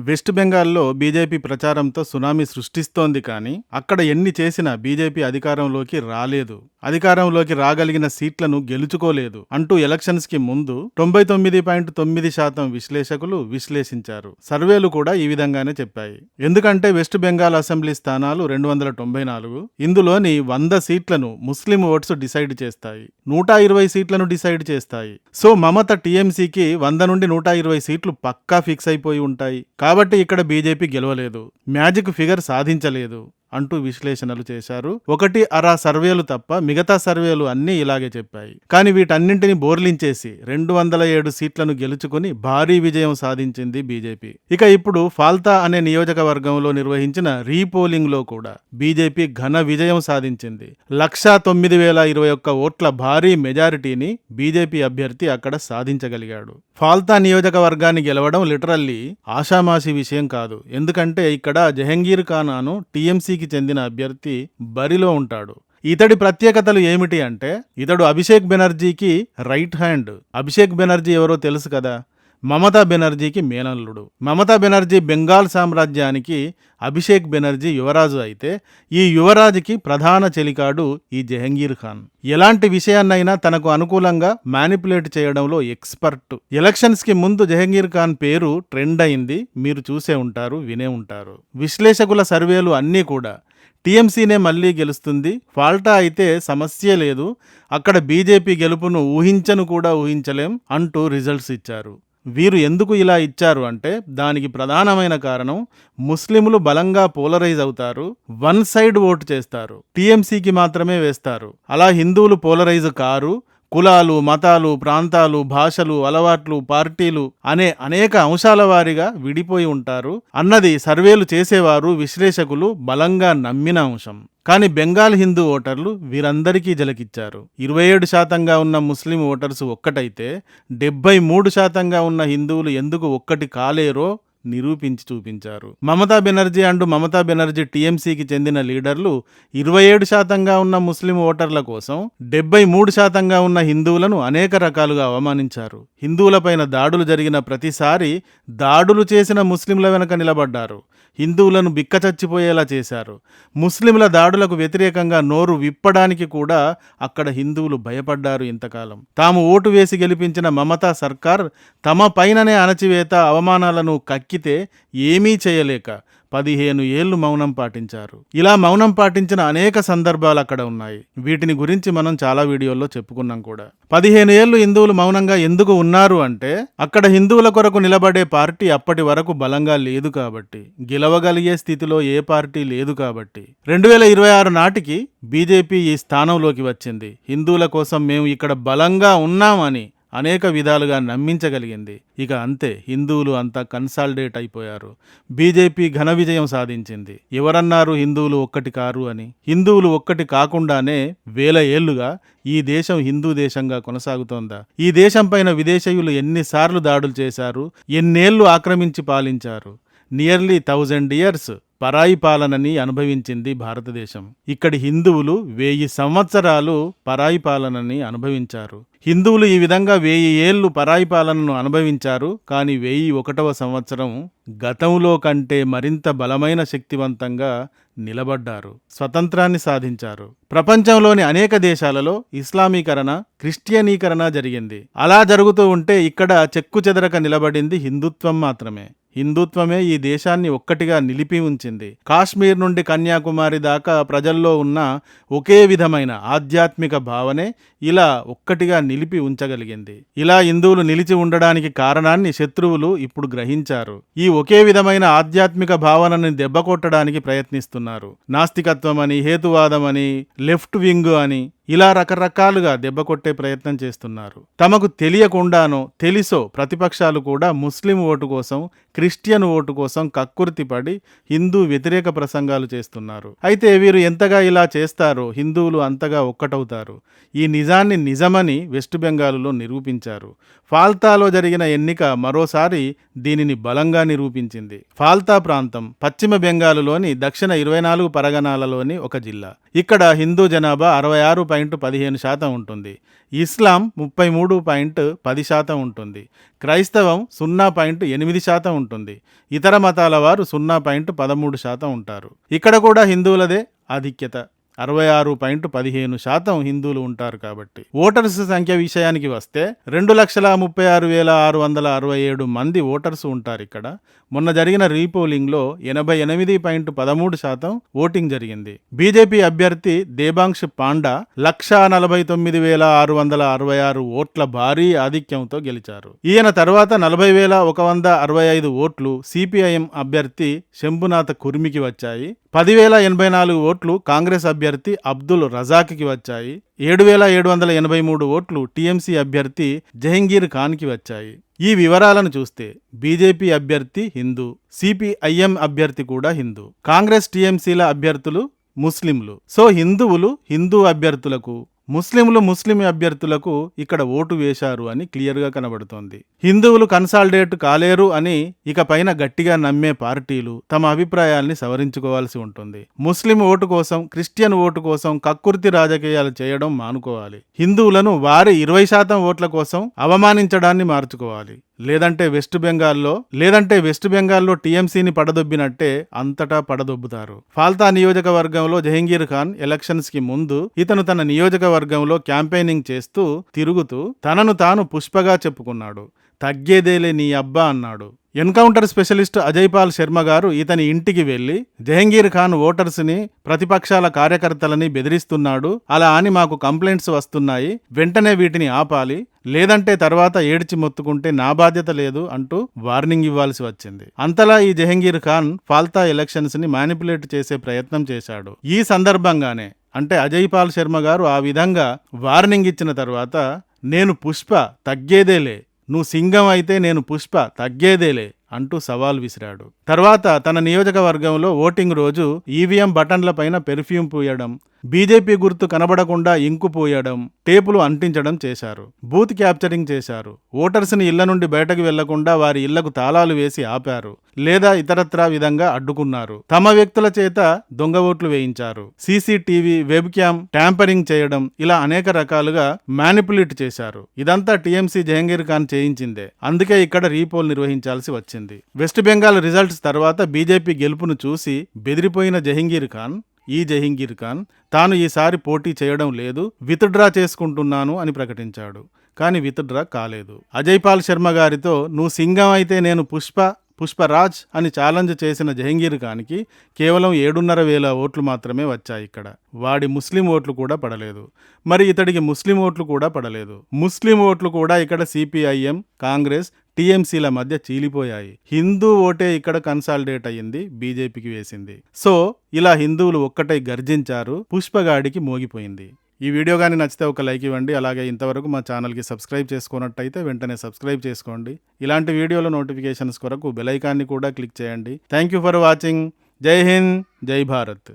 West బెంగాల్లో BJP ప్రచారంతో tsunami సృష్టిస్తోంది కానీ అక్కడ ఎన్ని చేసినా బీజేపీ అధికారంలోకి రాలేదు. అధికారంలోకి రాగలిగిన సీట్లను గెలుచుకోలేదు అంటూ ఎలక్షన్స్ కి ముందు 99.9% విశ్లేషకులు విశ్లేషించారు. సర్వేలు కూడా ఈ విధంగానే చెప్పాయి. ఎందుకంటే వెస్ట్ బెంగాల్ అసెంబ్లీ స్థానాలు 294. ఇందులోని 100 సీట్లను ముస్లిం ఓట్స్ డిసైడ్ చేస్తాయి. 120 సీట్లను డిసైడ్ చేస్తాయి. సో మమత టీఎంసీకి 100 నుండి 120 సీట్లు పక్కా ఫిక్స్ అయిపోయి ఉంటాయి. కాబట్టి ఇక్కడ బీజేపీ గెలవలేదు, మ్యాజిక్ ఫిగర్ సాధించలేదు అంటూ విశ్లేషణలు చేశారు. 1.5 సర్వేలు తప్ప మిగతా సర్వేలు అన్నీ ఇలాగే చెప్పాయి. కానీ వీటన్నింటిని బోర్లించేసి 207 సీట్లను గెలుచుకుని భారీ విజయం సాధించింది బీజేపీ. ఇక ఇప్పుడు ఫాల్తా అనే నియోజకవర్గంలో నిర్వహించిన రీపోలింగ్ లో కూడా బీజేపీ ఘన విజయం సాధించింది. 109,021 ఓట్ల భారీ మెజారిటీని బీజేపీ అభ్యర్థి అక్కడ సాధించగలిగాడు. ఫాల్తా నియోజకవర్గాన్ని గెలవడం లిటరల్లీ ఆషామాషి విషయం కాదు. ఎందుకంటే ఇక్కడ జహంగీర్ ఖాన్ అను టీఎంసీకి చెందిన అభ్యర్థి బరిలో ఉంటాడు. ఇతడి ప్రత్యేకతలు ఏమిటి అంటే ఇతడు అభిషేక్ బెనర్జీకి రైట్ హ్యాండ్. అభిషేక్ బెనర్జీ ఎవరో తెలుసు కదా, మమతా బెనర్జీకి మేనల్లుడు. మమతా బెనర్జీ బెంగాల్ సామ్రాజ్యానికి అభిషేక్ బెనర్జీ యువరాజు అయితే ఈ యువరాజుకి ప్రధాన చెలికాడు ఈ జహంగీర్ ఖాన్. ఎలాంటి విషయాన్నైనా తనకు అనుకూలంగా మ్యానిపులేట్ చేయడంలో ఎక్స్పర్ట్. ఎలక్షన్స్ కి ముందు జహంగీర్ ఖాన్ పేరు ట్రెండ్ అయింది, మీరు చూసే ఉంటారు, వినే ఉంటారు. విశ్లేషకుల సర్వేలు అన్నీ కూడా టీఎంసీనే మళ్లీ గెలుస్తుంది, ఫాల్టా అయితే సమస్యే లేదు, అక్కడ బీజేపీ గెలుపును ఊహించను కూడా ఊహించలేం అంటూ రిజల్ట్స్ ఇచ్చారు. వీరు ఎందుకు ఇలా ఇచ్చారు అంటే దానికి ప్రధానమైన కారణం ముస్లింలు బలంగా పోలరైజ్ అవుతారు, వన్ సైడ్ ఓటు చేస్తారు, టీఎంసీకి మాత్రమే వేస్తారు. అలా హిందువులు పోలరైజ్ కారు. కులాలు, మతాలు, ప్రాంతాలు, భాషలు, అలవాట్లు, పార్టీలు అనే అనేక అంశాల వారీగా విడిపోయి ఉంటారు అన్నది సర్వేలు చేసేవారు, విశ్లేషకులు బలంగా నమ్మిన అంశం. కానీ బెంగాల్ హిందూ ఓటర్లు వీరందరికీ జలకిచ్చారు. 27% ఉన్న ముస్లిం ఓటర్స్ ఒక్కటైతే 73% ఉన్న హిందువులు ఎందుకు ఒక్కటి కాలేరో నిరూపించి చూపించారు. మమతా బెనర్జీ అండ్ మమతా బెనర్జీ టీఎంసీకి చెందిన లీడర్లు 27% ఉన్న ముస్లిం ఓటర్ల కోసం 73% ఉన్న హిందువులను అనేక రకాలుగా అవమానించారు. హిందువులపైన దాడులు జరిగిన ప్రతిసారి దాడులు చేసిన ముస్లింల వెనక నిలబడ్డారు. హిందువులను బిక్కచచ్చిపోయేలా చేశారు. ముస్లింల దాడులకు వ్యతిరేకంగా నోరు విప్పడానికి కూడా అక్కడ హిందువులు భయపడ్డారు. ఇంతకాలం తాము ఓటు వేసి గెలిపించిన మమతా సర్కార్ తమ పైననే అణచివేత, అవమానాలను కక్కితే ఏమీ చేయలేక 15 ఏళ్లు మౌనం పాటించారు. ఇలా మౌనం పాటించిన అనేక సందర్భాలు అక్కడ ఉన్నాయి. వీటిని గురించి మనం చాలా వీడియోల్లో చెప్పుకున్నాం కూడా. 15 ఏళ్లు హిందువులు మౌనంగా ఎందుకు ఉన్నారు అంటే అక్కడ హిందువుల కొరకు నిలబడే పార్టీ అప్పటి వరకు బలంగా లేదు కాబట్టి, గెలవగలిగే స్థితిలో ఏ పార్టీ లేదు కాబట్టి. 2026 నాటికి బీజేపీ ఈ స్థానంలోకి వచ్చింది. హిందువుల కోసం మేము ఇక్కడ బలంగా ఉన్నామని అనేక విధాలుగా నమ్మించగలిగింది. ఇక అంతే, హిందువులు అంతా కన్సాలిడేట్ అయిపోయారు. బీజేపీ ఘన విజయం సాధించింది. ఎవరన్నారు హిందువులు ఒక్కటి కారు అని? హిందువులు ఒక్కటి కాకుండానే 1000 ఏళ్లుగా ఈ దేశం హిందూ దేశంగా కొనసాగుతోందా? ఈ దేశం పైన విదేశీయులు ఎన్నిసార్లు దాడులు చేశారు, ఎన్నేళ్లు ఆక్రమించి పాలించారు? నియర్లీ 1000 years పరాయి పాలనని అనుభవించింది భారతదేశం. ఇక్కడి హిందువులు 1000 సంవత్సరాలు పరాయి పాలనని అనుభవించారు. హిందువులు ఈ విధంగా 1000 ఏళ్లు పరాయి పాలనను అనుభవించారు. కానీ 1001వ సంవత్సరం గతంలో కంటే మరింత బలమైన శక్తివంతంగా నిలబడ్డారు, స్వతంత్రాన్ని సాధించారు. ప్రపంచంలోని అనేక దేశాలలో ఇస్లామీకరణ, క్రిస్టియనీకరణ జరిగింది. అలా జరుగుతూ ఉంటే ఇక్కడ చెక్కుచెదరక నిలబడింది హిందుత్వం మాత్రమే. హిందుత్వమే ఈ దేశాన్ని ఒక్కటిగా నిలిపి ఉంచింది. కాశ్మీర్ నుండి కన్యాకుమారి దాకా ప్రజల్లో ఉన్న ఒకే విధమైన ఆధ్యాత్మిక భావనే ఇలా ఒక్కటిగా నిలిపి ఉంచగలిగింది. ఇలా హిందువులు నిలిచి ఉండడానికి కారణాన్ని శత్రువులు ఇప్పుడు గ్రహించారు. ఈ ఒకే విధమైన ఆధ్యాత్మిక భావనని దెబ్బకొట్టడానికి ప్రయత్నిస్తున్నారు. నాస్తికత్వం అని, హేతువాదం అని, లెఫ్ట్ వింగ్ అని ఇలా రకరకాలుగా దెబ్బకొట్టే ప్రయత్నం చేస్తున్నారు. తమకు తెలియకుండానో తెలిసో ప్రతిపక్షాలు కూడా ముస్లిం ఓటు కోసం, క్రిస్టియన్ ఓటు కోసం కక్కుర్తిపడి హిందూ వ్యతిరేక ప్రసంగాలు చేస్తున్నారు. అయితే వీరు ఎంతగా ఇలా చేస్తారో హిందువులు అంతగా ఒక్కటవుతారు. ఈ నిజాన్ని నిజమని వెస్ట్ బెంగాలులో నిరూపించారు. ఫాల్తాలో జరిగిన ఎన్నిక మరోసారి దీనిని బలంగా నిరూపించింది. ఫాల్తా ప్రాంతం పశ్చిమ బెంగాలులోని దక్షిణ 24 పరగనాలలోని ఒక జిల్లా. ఇక్కడ హిందూ జనాభా 66 0.15% ఉంటుంది. ఇస్లాం 33.10% ఉంటుంది. క్రైస్తవం 0.8% ఉంటుంది. ఇతర మతాల వారు 0.13% ఉంటారు. ఇక్కడ కూడా హిందువులదే ఆధిక్యత. 66.15% హిందువులు ఉంటారు కాబట్టి. ఓటర్స్ సంఖ్య విషయానికి వస్తే 2,36,667 మంది ఓటర్స్ ఉంటారు ఇక్కడ. మొన్న జరిగిన రీపోలింగ్లో 88.13% ఓటింగ్ జరిగింది. బీజేపీ అభ్యర్థి దేబాంశ్ పాండా 1,49,666 ఓట్ల భారీ ఆధిక్యంతో గెలిచారు. ఈయన తర్వాత 40,165 ఓట్లు సిపిఐఎం అభ్యర్థి శంభునాథ కుర్మికి వచ్చాయి. 10,084 ఓట్లు కాంగ్రెస్ అభ్యర్థి అబ్దుల్ రజాక్కి వచ్చాయి. 7,783 ఓట్లు టీఎంసీ అభ్యర్థి జహంగీర్ ఖాన్కి వచ్చాయి. ఈ వివరాలను చూస్తే బీజేపీ అభ్యర్థి హిందూ, సిపిఐఎం అభ్యర్థి కూడా హిందూ, కాంగ్రెస్ టీఎంసీల అభ్యర్థులు ముస్లింలు. సో హిందువులు హిందూ అభ్యర్థులకు, ముస్లింలు ముస్లిం అభ్యర్థులకు ఇక్కడ ఓటు వేశారు అని క్లియర్గా కనబడుతోంది. హిందువులు కన్సాలిడేట్ కాలేరు అని ఇక పైన గట్టిగా నమ్మే పార్టీలు తమ అభిప్రాయాల్ని సవరించుకోవాల్సి ఉంటుంది. ముస్లిం ఓటు కోసం, క్రిస్టియన్ ఓటు కోసం కక్కుర్తి రాజకీయాలు చేయడం మానుకోవాలి. హిందువులను వారి 20% ఓట్ల కోసం అవమానించడాన్ని మార్చుకోవాలి. లేదంటే వెస్ట్ బెంగాల్లో టీఎంసీని పడదొబ్బినట్టే అంతటా పడదొబ్బుతారు. ఫాల్తా నియోజకవర్గంలో జహంగీర్ ఖాన్ ఎలక్షన్స్ కి ముందు ఇతను తన నియోజకవర్గంలో క్యాంపెయినింగ్ చేస్తూ తిరుగుతూ తనను తాను పుష్పగా చెప్పుకున్నాడు. తగ్గేదేలే నీ అబ్బా అన్నాడు. ఎన్కౌంటర్ స్పెషలిస్ట్ అజయ్ పాల్ శర్మ గారు ఇతని ఇంటికి వెళ్లి జహంగీర్ ఖాన్ ఓటర్స్ని, ప్రతిపక్షాల కార్యకర్తలని బెదిరిస్తున్నాడు, అలా అని మాకు కంప్లైంట్స్ వస్తున్నాయి, వెంటనే వీటిని ఆపాలి, లేదంటే తర్వాత ఏడ్చి మొత్తుకుంటే నా బాధ్యత లేదు అంటూ వార్నింగ్ ఇవ్వాల్సి వచ్చింది. అంతలా ఈ జహంగీర్ ఖాన్ ఫాల్తా ఎలక్షన్స్ ని మ్యానిపులేట్ చేసే ప్రయత్నం చేశాడు. ఈ సందర్భంగానే అంటే అజయ్ పాల్ శర్మ గారు ఆ విధంగా వార్నింగ్ ఇచ్చిన తర్వాత నేను పుష్ప తగ్గేదేలే, నువ్వు సింగం అయితే నేను పుష్ప తగ్గేదేలే అంటూ సవాల్ విసిరాడు. తర్వాత తన నియోజకవర్గంలో ఓటింగ్ రోజు ఈవీఎం బటన్ల పైన పెర్ఫ్యూమ్ పూయడం, బీజేపీ గుర్తు కనబడకుండా ఇంకు పూయడం, టేపులు అంటించడం చేశారు. బూత్ క్యాప్చరింగ్ చేశారు. ఓటర్స్ని ఇళ్ల నుండి బయటకు వెళ్లకుండా వారి ఇళ్లకు తాళాలు వేసి ఆపారు, లేదా ఇతరత్రా విధంగా అడ్డుకున్నారు. తమ వ్యక్తుల చేత దొంగ ఓట్లు వేయించారు. సీసీటీవీ, వెబ్ క్యామ్ ట్యాంపరింగ్ చేయడం, ఇలా అనేక రకాలుగా మ్యానిపులేట్ చేశారు. ఇదంతా టీఎంసీ జహంగీర్ ఖాన్ చేయించిందే. అందుకే ఇక్కడ రీపోల్ నిర్వహించాల్సి వచ్చింది. వెస్ట్ బెంగాల్ రిజల్ట్స్ తర్వాత బీజేపీ గెలుపును చూసి బెదిరిపోయిన జహంగీర్ ఖాన్ తాను ఈసారి పోటీ చేయడం లేదు, విత్డ్రా చేసుకుంటున్నాను అని ప్రకటించాడు. కానీ విత్డ్రా కాలేదు. అజయ్ పాల్ శర్మ గారితో నువ్వు సింగం అయితే నేను పుష్పరాజ్ అని ఛాలెంజ్ చేసిన జహంగీర్ ఖాన్కి కేవలం 7,500 ఓట్లు మాత్రమే వచ్చాయి. ఇక్కడ వాడి ముస్లిం ఓట్లు కూడా పడలేదు. మరి ఇతడికి ముస్లిం ఓట్లు కూడా పడలేదు. ముస్లిం ఓట్లు కూడా ఇక్కడ సిపిఐఎం, కాంగ్రెస్, టీఎంసీల మధ్య చీలిపోయాయి. హిందూ ఓటే ఇక్కడ కన్సాలిడేట్ అయ్యింది, బీజేపీకి వేసింది. సో ఇలా హిందువులు ఒక్కటై గర్జించారు, పుష్పగాడికి మోగిపోయింది. ఈ వీడియో కానీ నచ్చితే ఒక లైక్ ఇవ్వండి. అలాగే ఇంతవరకు మా ఛానల్కి సబ్స్క్రైబ్ చేసుకున్నట్టయితే వెంటనే సబ్స్క్రైబ్ చేసుకోండి. ఇలాంటి వీడియోల నోటిఫికేషన్స్ కొరకు బెల్ ఐకాన్ని కూడా క్లిక్ చేయండి. Thank you for watching. జై హింద్, జై భారత్.